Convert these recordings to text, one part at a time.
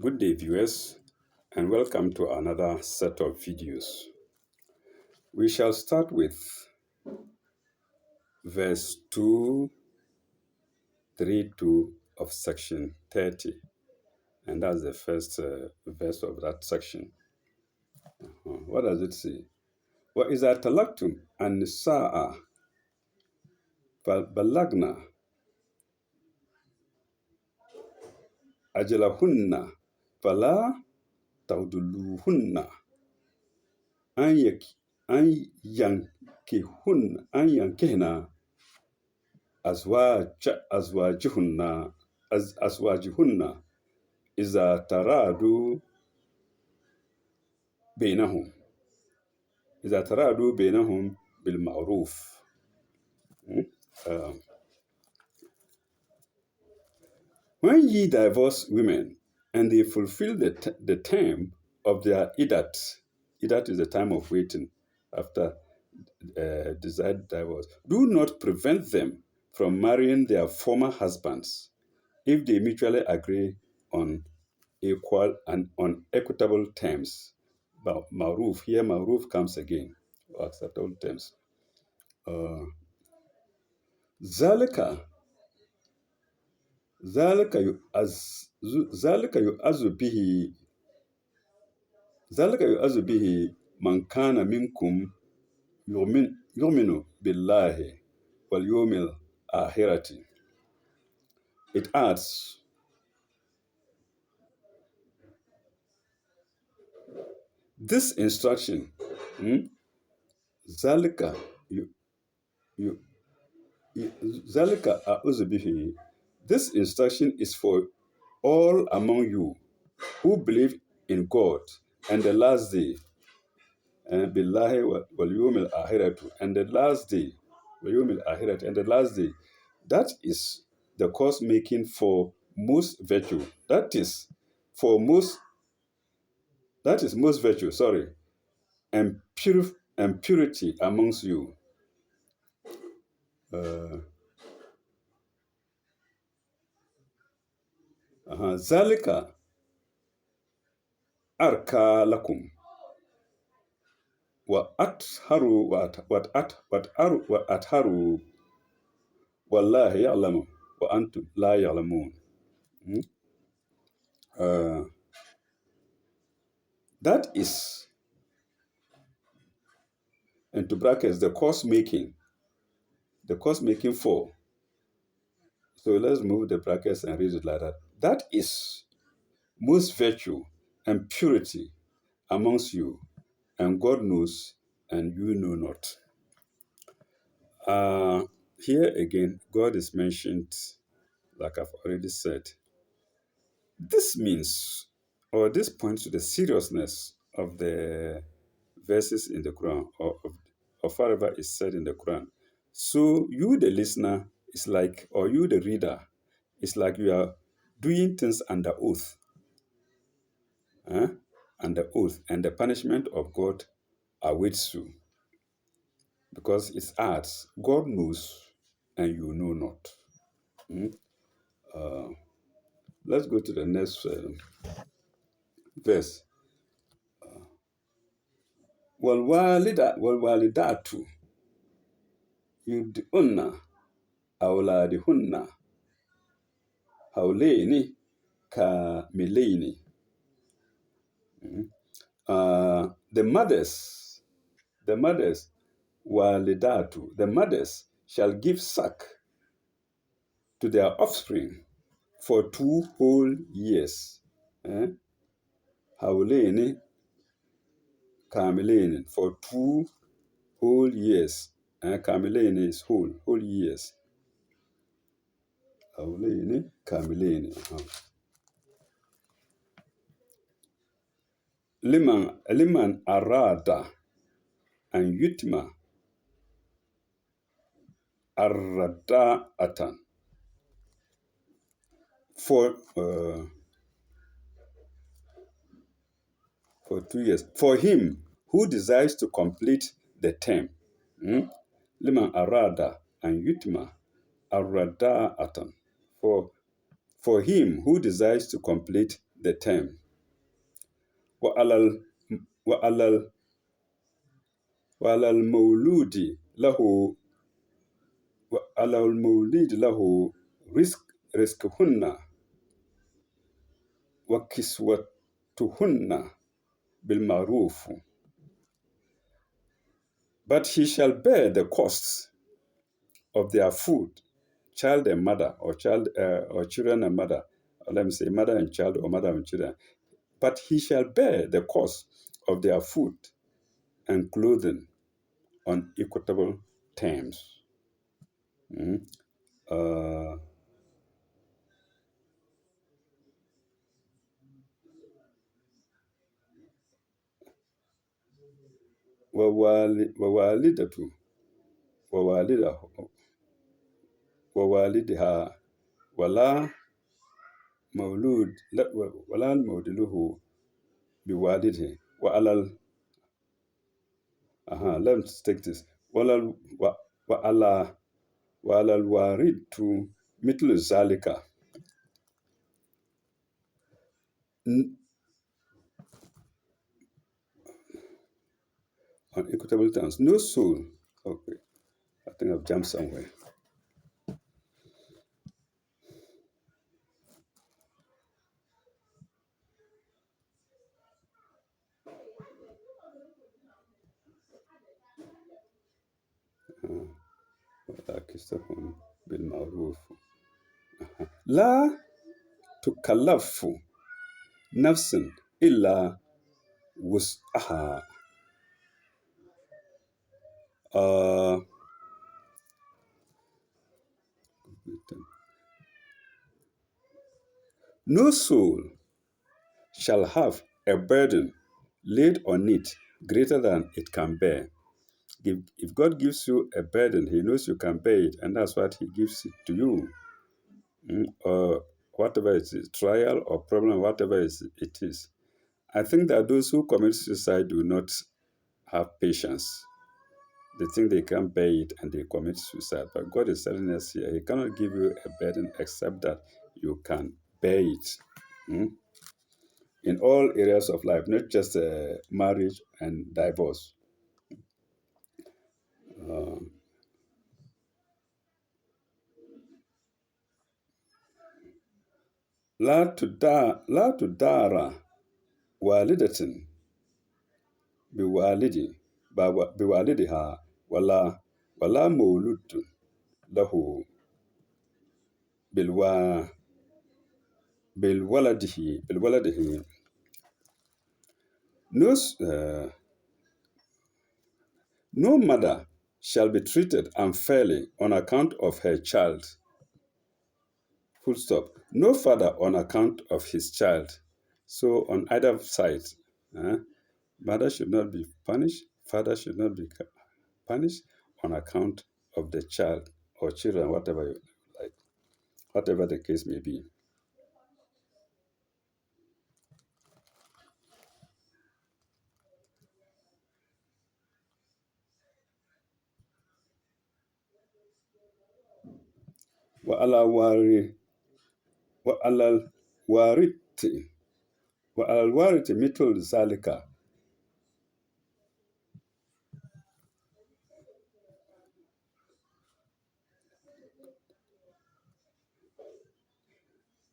Good day, viewers, and welcome to another set of videos. We shall start with verse 232 of section 30, and that's the first verse of that section. What does it say? وَإِذَا طَلَقْتُمْ النِّسَاءَ فَبَلَّغْنَ أَجَلَهُنَّ فَلَا تَعْضُلُوهُنَّ أن ينكحن أزواجهن إذا ترادوا بينهم بالمعروف. When ye divorce women and they fulfill the term of their idat is the time of waiting after desired divorce, do not prevent them from marrying their former husbands if they mutually agree on equal and on equitable terms. Maruf, here Maruf comes again, acceptable terms. ذلك يؤذ به من كان منكم يؤمن بالله واليوم الآخرة. It adds, this instruction, ذلك أعوذ به, this instruction is for all among you who believe in God and the last day, billahi wal yawmil akhiratu, and the last day, wal yawmil akhiratu, and the last day. That is the cause making for most virtue. That is most virtue, and purity amongst you. ذلك أركى لكم وأطهروا والله يعلم وأنتم لا يعلمون. That is, into brackets, the cause making for. So let's move the brackets and read it like that. That is most virtue and purity amongst you, and God knows, and you know not. Here again, God is mentioned, like I've already said. This means, or this points to the seriousness of the verses in the Quran, or of whatever is said in the Quran. So you, the listener, is like, or you, the reader, is like you are doing things under oath. Under oath, and the punishment of God awaits you. Because it adds, God knows and you know not. Let's go to the next verse. وَالْوَالِدَاتُ يُرْضِعْنَ أَوْلَادَهُنَّ حَوْلَيْنِ كَامِلَيْنِ. The mothers, walidatu, the mothers shall give suck to their offspring for 2 whole years. Hauleni Kamilaini, for 2 whole years. Kamilaini is whole years. Hauleni Kamilaini. Liman arada and yutima arrada'atan. For 2 years. For him who desires to complete the term. Liman arada and yutima arrada'atan. For him who desires to complete the term. وعلى ال- وعلى ال- وعلى المولود له وعلى المولود له رزقهن وكسوتهن بالمعروف. But he shall bear the costs of their food, child and mother, or children and mother. Or let me say mother and child, or mother and children. But he shall bear the cost of their food and clothing on equitable terms. Mm. Uh, ووالدته ووالده ووالدها ولا مولود ولا المولود له بوالده let's take this. ولا وعلى وعلى الوارث مثل ذلك. N- on equitable terms. No soul. Okay, I think I've jumped somewhere. كسبهم بالمعروف لا تكلف نفس إلا وسعها. uh, no soul shall have a burden laid on it greater than it can bear. If God gives you a burden, He knows you can bear it, and that's what He gives it to you. Or whatever it is, trial or problem, whatever it is. I think that those who commit suicide do not have patience. They think they can bear it and they commit suicide. But God is telling us here, He cannot give you a burden except that you can bear it. Mm? In all areas of life, not just marriage and divorce. Uh, لا تدار والدة بوالد بوالدها ولا مولود له بالوا بالولده. No, no mother shall be treated unfairly on account of her child. Full stop. No father on account of his child. So on either side, uh, mother should not be punished, father should not be punished on account of the child or children, whatever you like, whatever the case may be. وعلى واري وعلى الوارث وعلى الوارث مثل ذلك.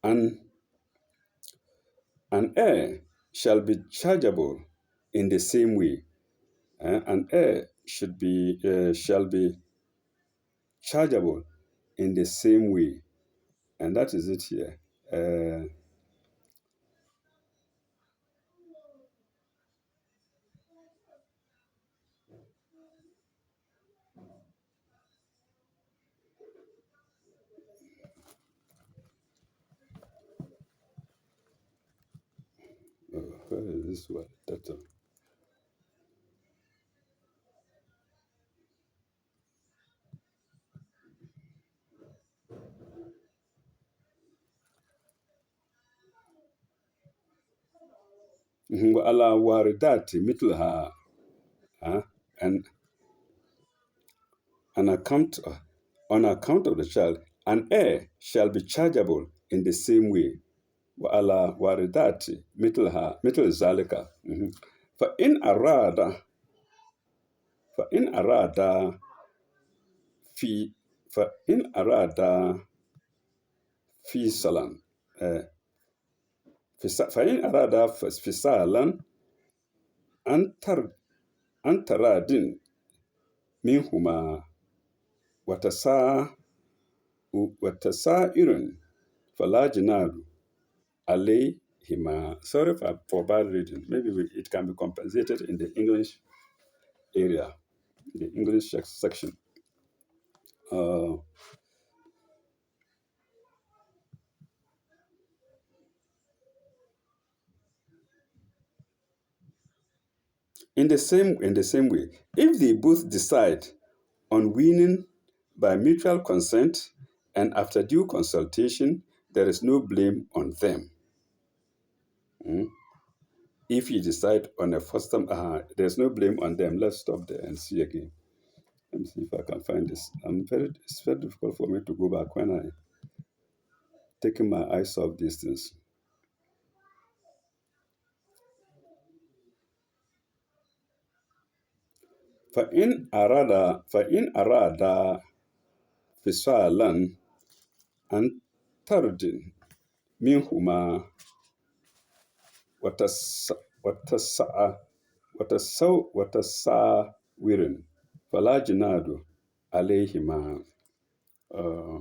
And an heir shall be chargeable in the same way. An heir shall be chargeable in the same way, and that is it here. Where is this one? That's وعلى واردات مثلها. uh, and an account on account of the child, an heir shall be chargeable in the same way. وعلى واردات مثل ذلك. فإن أراد فإن أراد في فإن أراد فصلا آه، فإن أراد فصالا عن تراد منهما وتسا وتسائر فلا جناح عليهما. Sorry for bad reading. Maybe it can be compensated in the English area, the English section. Uh, in the same way, if they both decide on winning by mutual consent and after due consultation, there is no blame on them. Mm. If you decide on a first time, there's no blame on them. Let's stop there and see again. Let me see if I can find this. It's very difficult for me to go back when I taking my eyes off these things. فإن أرادا فصالا عن ترد منهما وتس وتسع وتساور فلا جناح عليهما. Uh,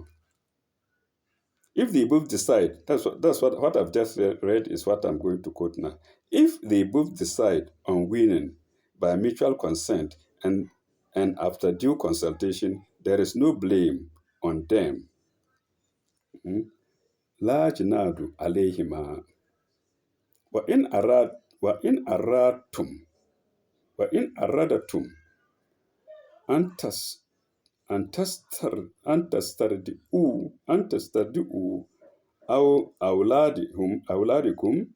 if they both decide, that's what I've just read is what I'm going to quote now. If they both decide on winning by mutual consent and after due consultation, there is no blame on them. Mm. لا جناح عليهما وإن أردتم وإن أردتم أن تس أن تستر أن تسترضئوا أو أولادكم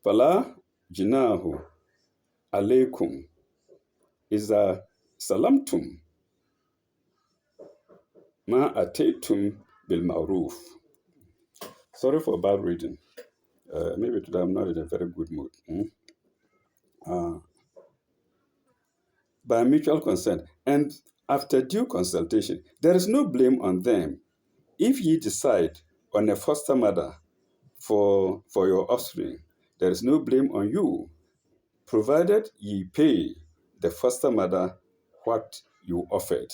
فلا جناح عليكم إذا سلمتم ما أتيتم بالمعروف. Sorry for bad reading. Maybe today I'm not in a very good mood. Uh, by mutual consent and after due consultation, there is no blame on them if ye decide on a foster mother for your offspring. There is no blame on you, provided ye pay the foster mother what you offered.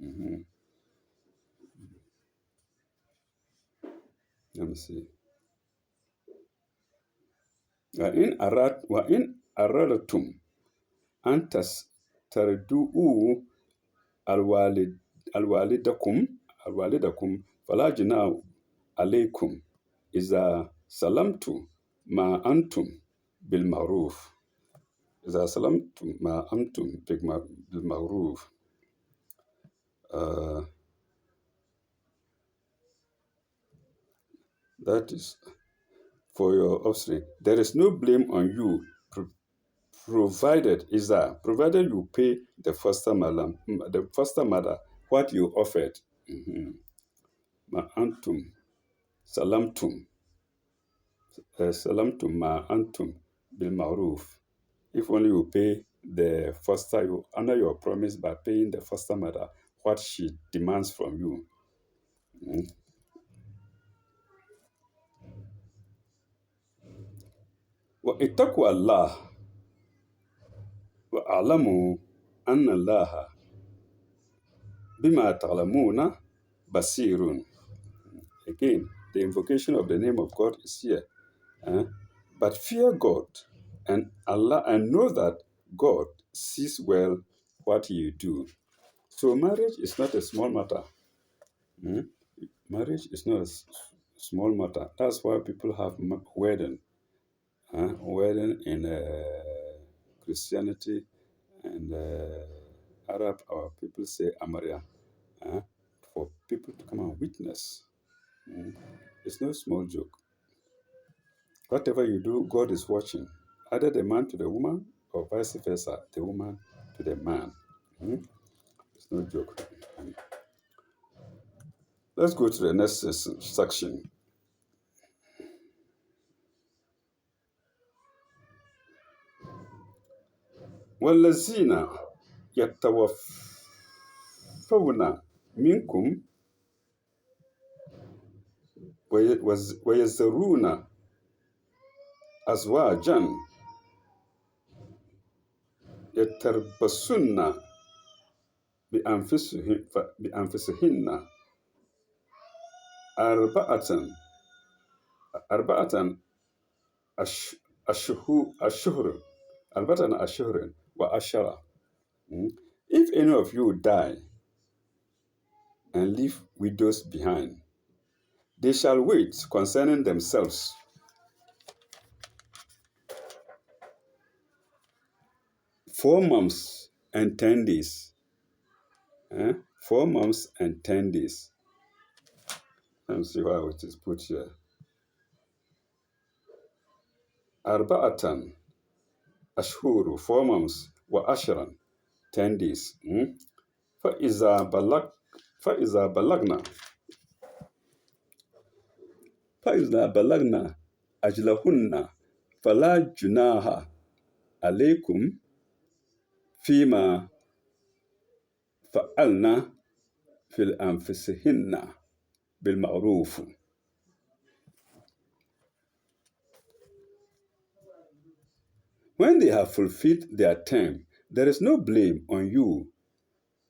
Mhm. Let me see. وإن أردتم أن تسترضعوا الوالد الوالدكم فلا جناح عليكم إذا سلمتم ما أنتم بالمعروف. إذا سلمتم ما أنتم بالمعروف. Uh, that is for your offspring. There is no blame on you, provided you pay the foster mother what you offered. Mhm. Ma antum salamtum salamtum ma antum bil ma'ruf. If only you pay the foster, you honor your promise by paying the foster mother what she demands from you. Mm. واتقوا الله واعلموا أن الله بما تعلمون بصير. Again, the invocation of the name of God is here. eh? But fear God and know that God sees well what you do. So marriage is not a small matter. Mm? Marriage is not a small matter. That's why people have wedding. Wedding in Christianity and Arab, or people say Amaria, uh, for people to come and witness. Mm. It's no small joke. Whatever you do, God is watching. Either the man to the woman or vice versa, the woman to the man. Mm. It's no joke. Let's go to the next section. والذين يتوفون منكم ويذرون أزواجا يتربصن بأنفسهن أربعة أربعة أشهر أربعة أشهر وعشرة. If any of you die and leave widows behind, they shall wait concerning themselves 4 months and 10 days. 4 months and 10 days. Let me see how it is put here. Arba'atan ashhuru, 4 months, wa ashran, 10 days. فإذا بلغ فإذا بلغنا فإذا بلغنا أجلهن فلا جناح عليكم فيما فعلنا في أنفسهن بالمعروف. When they have fulfilled their term, there is no blame on you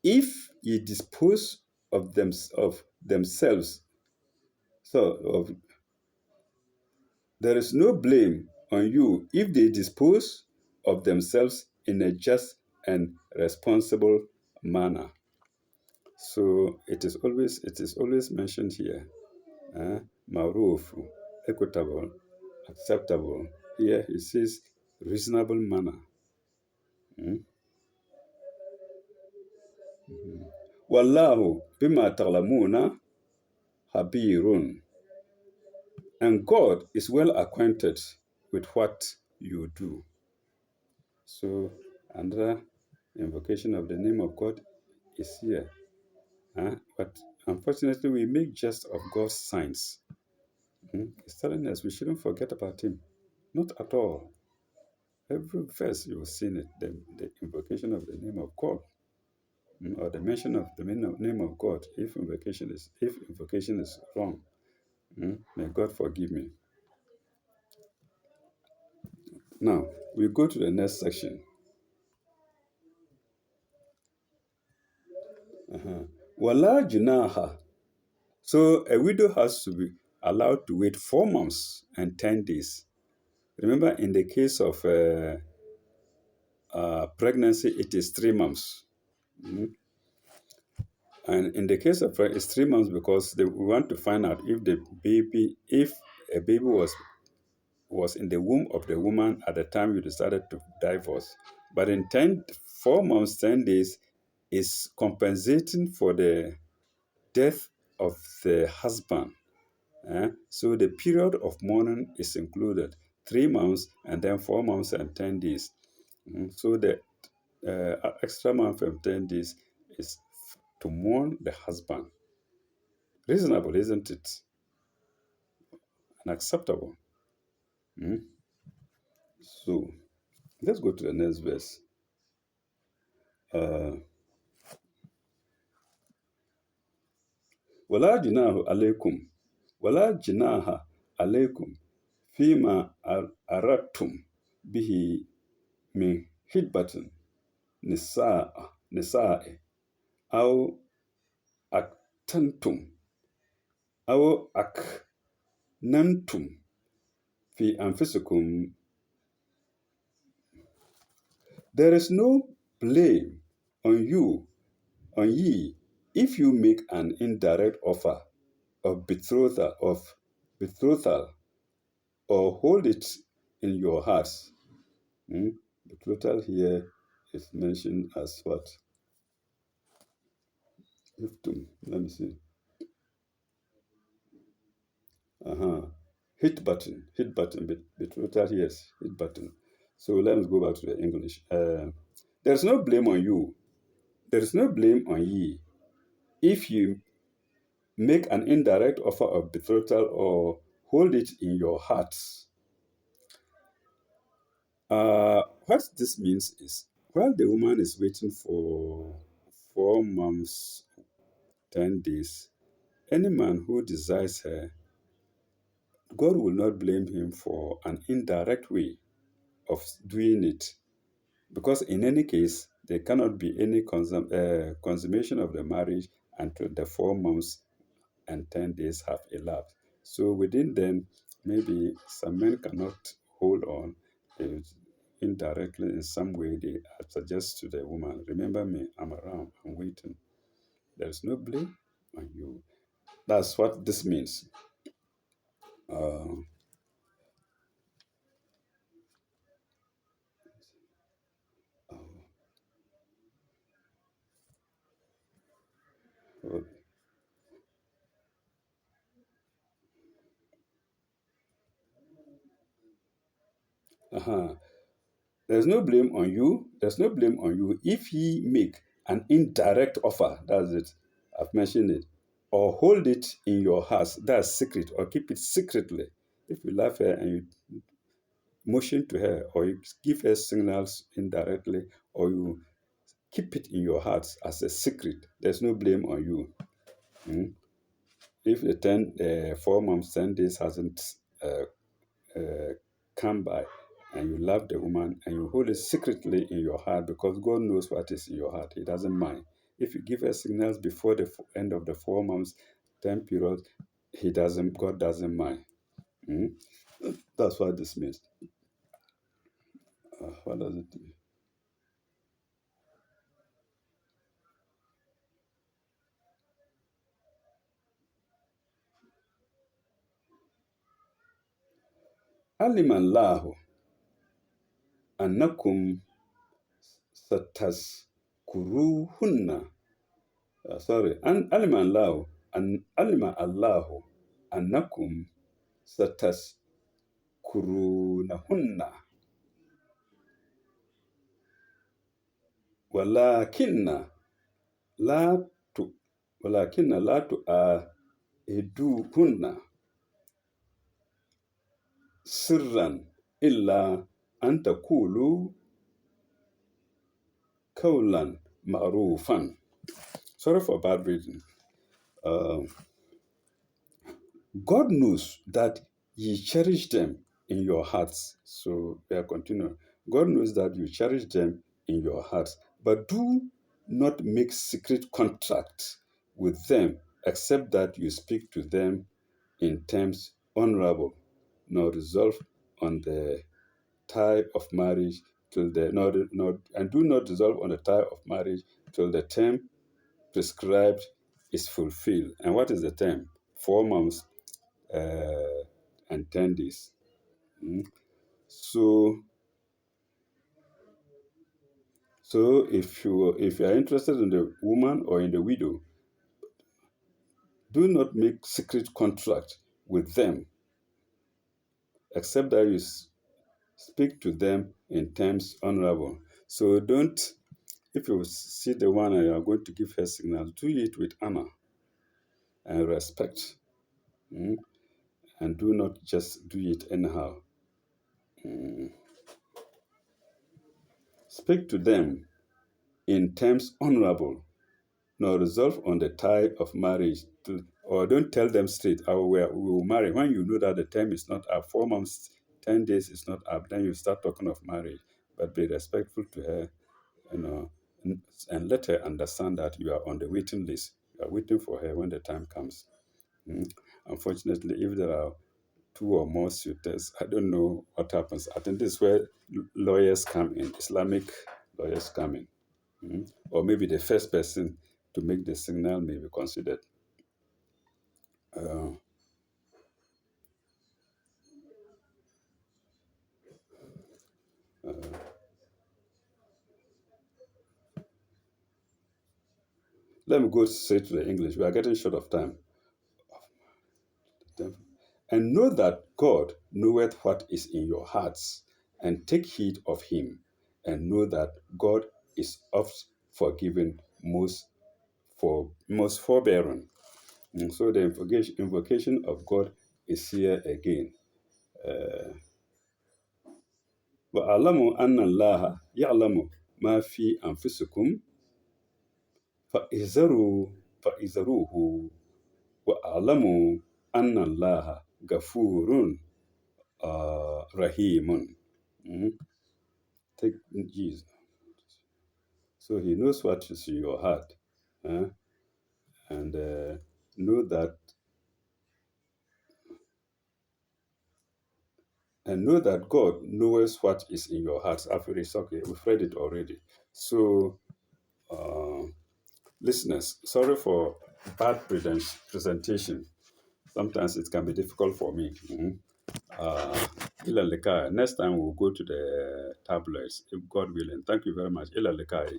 if ye dispose of themselves. There is no blame on you if they dispose of themselves in a just and responsible manner. So it is always mentioned here. Maruf, equitable, acceptable. Here it says reasonable manner. Wallahu bima ta'lamuna habirun. And God is well acquainted with what you do. So another invocation of the name of God is here. But unfortunately, we make jest of God's signs. It's telling us we shouldn't forget about Him. Not at all. Every verse you will see it, the invocation of the name of God, or the mention of the name of God. If invocation is wrong, may God forgive me. Now we go to the next section. Wala junaha. So a widow has to be allowed to wait 4 months and 10 days. Remember, in the case of pregnancy, it is 3 months. And in the case of it's 3 months because we want to find out if a baby was in the womb of the woman at the time you decided to divorce. But in 4 months, 10 days is compensating for the death of the husband. So the period of mourning is included, 3 months and then 4 months and 10 days. So the extra month and 10 days is to mourn the husband. Reasonable, isn't it? And acceptable. So let's go to the next verse. ولا جناح عليكم ولا جناح عليكم فيما أردتم به من خطبة نساء أو أكتنتم أو أكننتم في أنفسكم. There is no blame on ye, if you make an indirect offer of betrothal or hold it in your hearts. Betrothal here is mentioned as what? Let me see. Hit button. Betrothal, yes, hit button. So let's go back to the English. There's no blame on you. There is no blame on ye if you make an indirect offer of betrothal or hold it in your hearts. What this means is While the woman is waiting for 4 months, 10 days, any man who desires her, God will not blame him for an indirect way of doing it. Because in any case, there cannot be any consummation of the marriage until the 4 months and 10 days have elapsed. So within then, maybe some men cannot hold on. They indirectly, in some way, they suggest to the woman, remember me, I'm around, I'm waiting. There's no blame on you. That's what this means. Uh, uh-huh. There's no blame on you. There's no blame on you if he make an indirect offer. That's it. I've mentioned it. Or hold it in your house. That's secret. Or keep it secretly. If you love her and you motion to her, or you give her signals indirectly, or you keep it in your heart as a secret, there's no blame on you. Mm? If the 4 months, 10 days hasn't uh, uh, come by, and you love the woman and you hold it secretly in your heart, because God knows what is in your heart. He doesn't mind. If you give her signals before the end of the 4 months, 10 period, God doesn't mind. Mm? That's what this means. What does it mean? Alima Allahu annakum satazkuruhunna. Sorry. Alima Allahu annakum satazkurunahunna. ولكن لا ت... ولكن لا تؤيدوهن سرا إلا أن تقولوا قولا معروفا. Sorry for bad reading. Uh, God knows that ye cherish them in your hearts. So we are continuing. God knows that you cherish them in your hearts, but do not make secret contracts with them, except that you speak to them in terms honorable, nor resolve on the tie of marriage till the not and do not resolve on the tie of marriage till the term prescribed is fulfilled. And what is the term? 4 months and 10 days. Mm. So, if you are interested in the woman or in the widow, do not make secret contract with them, except that you speak to them in terms honorable. So don't. If you see the one and you are going to give her signals, do it with honor and respect. Mm. And do not just do it anyhow. Mm. Speak to them in terms honorable, nor resolve on the tie of marriage. Or don't tell them straight, we will marry. When you know that the term is not up, 4 months, 10 days is not up, then you start talking of marriage. But be respectful to her, you know, and let her understand that you are on the waiting list. You are waiting for her when the time comes. Mm. Unfortunately, if there are two or more suitors, I don't know what happens. I think this is where lawyers come in, Islamic lawyers come in. Mm. Or maybe the first person to make the signal may be considered. Uh, Let me go straight to the English. We are getting short of time. And know that God knoweth what is in your hearts, and take heed of him, and know that God is oft forgiving, most forbearing. And so the invocation of God is here again. وَأَعْلَمُوا أَنَّ اللَّهَ يَعْلَمُ ما في أنفسكم فاحذروا فاحذروه واعلموا أن الله غفور rahim. Mm. Take Jesus. So he knows what is in your heart. eh? And know that God knows what is in your heart. After it's okay, we've read it already. So uh, listeners, sorry for bad presentation. Sometimes it can be difficult for me. Mhm. Ila Lekai. Next time we'll go to the tabloids, if God willing. Thank you very much. Ila Lekai.